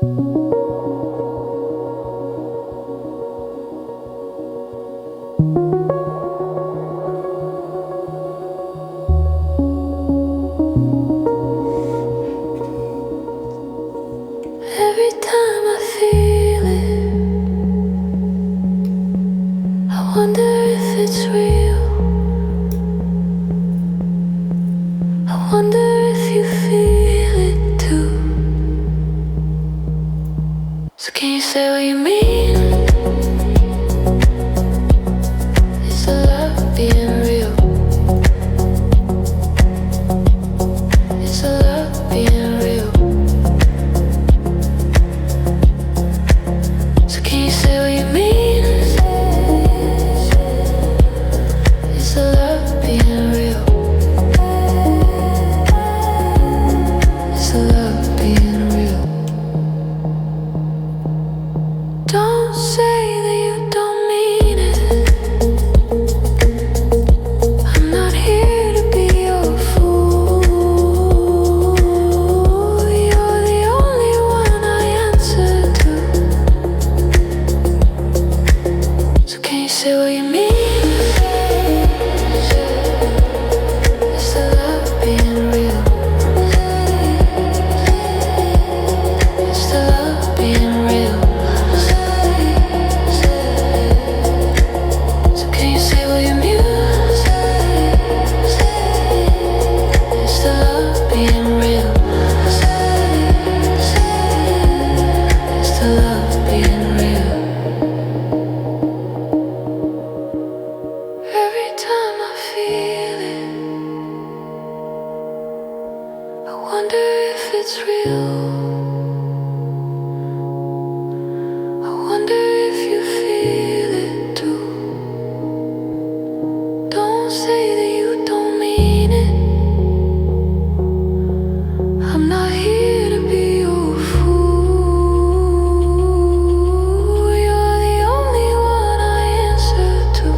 Every time I feel it, I wonder if it's real. I wonder if you feel it too. So can you say what you mean? Is the love being real? Is the love being real? So can you say what you mean? Is the love being real? Is the love being real? Don't say that you don't mean it. I'm not here to be your fool. You're the only one I answer to. So can you say what you mean? Is the love being real? Is the love being real? So can you say what you mean? Is the love being real? Is the love being real? Every time I feel it, I wonder if it's real. I wonder if you feel it too. Don't say that you don't mean it. I'm not here to be your fool. You're the only one I answer to.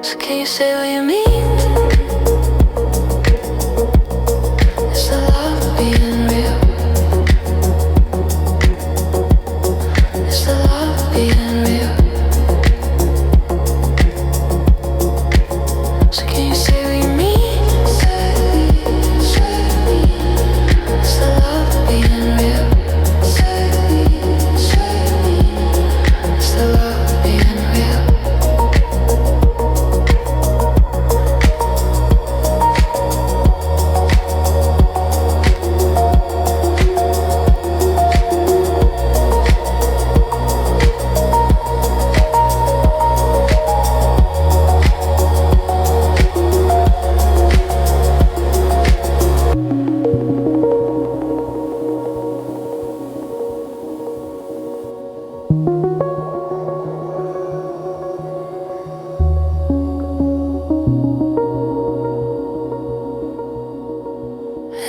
So can you say what you mean? Is the love being real? Is the love being real? So can you say what you mean? Is the love being real? Is the love being real?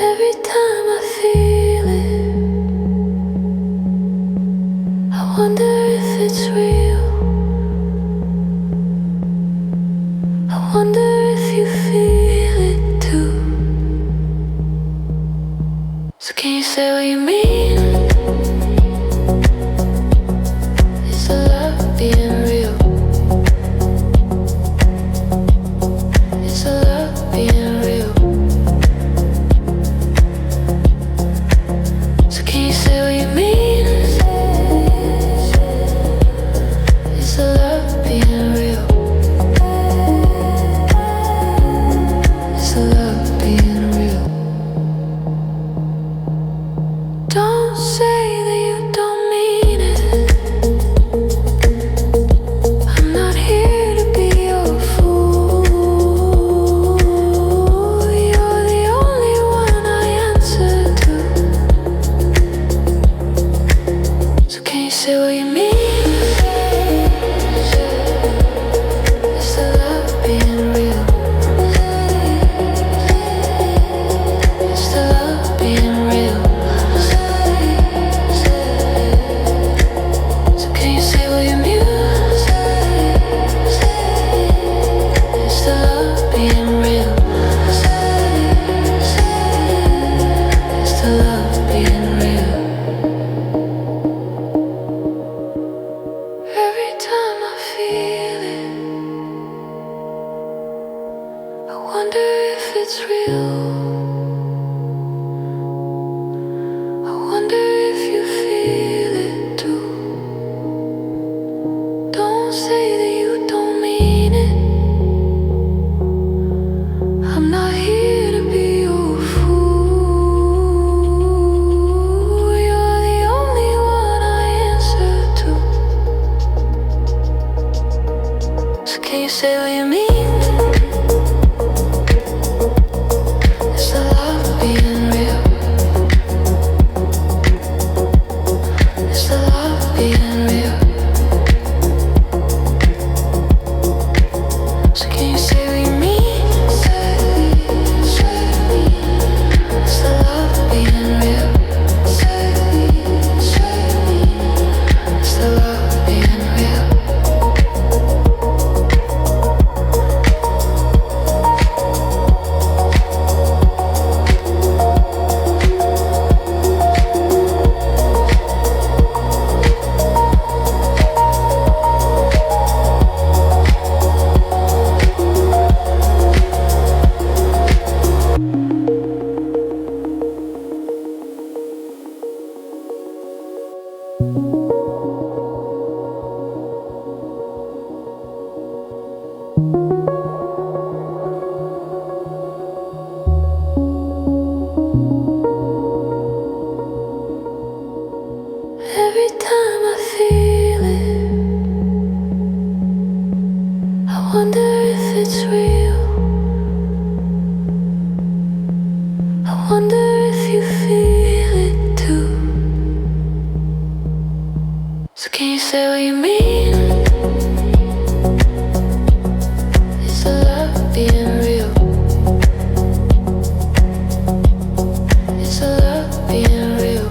Every time I feel it, I wonder if it's real. I wonder if you feel it too. So can you say what you mean? Is the love being real? Is the love being real? So can you say what you mean? Is the love being real? Is the love being real? real. I wonder if you feel it too. Don't say that you don't mean it. I'm not here to be your fool. You're the only one I answer to. So can you say what you mean? Is the love being real? Is the love being real? So can you say what you mean? Is the love being real? Is the love being real? Every time I feel it, I wonder if it's real. I wonder if you feel it too. So can you say what you mean? Is the love being real? Is the love being real?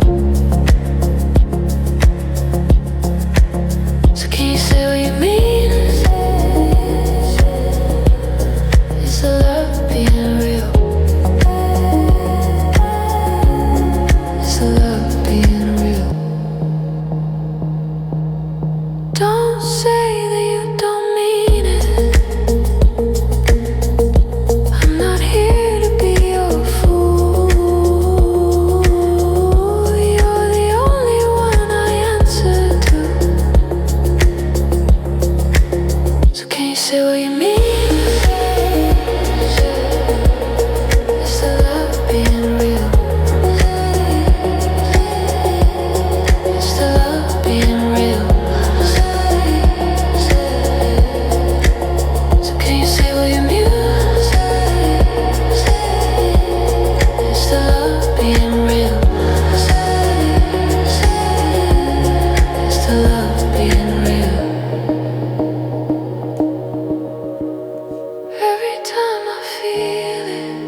So can you say what you mean? Is the love being real? Is the love being real? Don't say that you don't mean it. I'm not here to be your fool. You're the only one I answer to. So can you say what you mean? Is the love being real? Is the love being real? So can you say what you mean? Is the love being real? Is the love being real? Every time I feel it,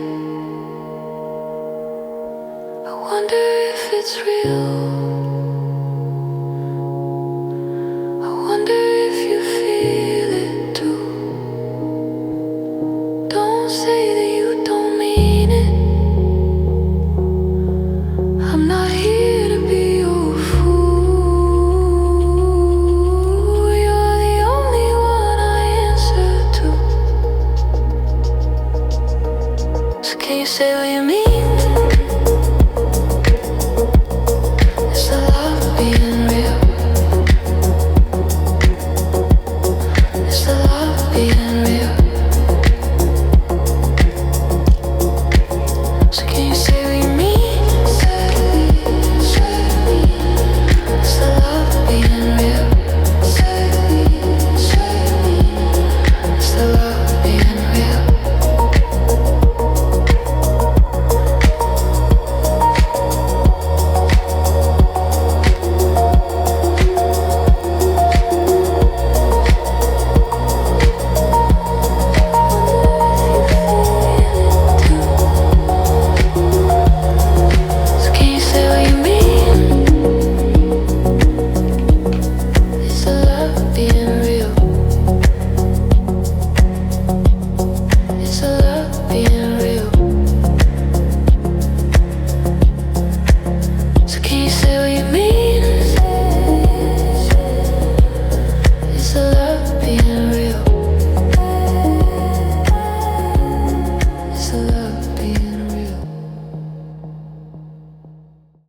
I wonder if it's real. I wonder if you feel it too. Don't say that you don't mean it. I'm not here to be your fool. You're the only one I answer to. So can you say what you mean? Is the love being real? Is the love being real? So can you say what you mean? Is the love being real? Is the love being real? So can you say what you mean? Is the love being real? Is the love being real? So can you say what you mean? Is the love being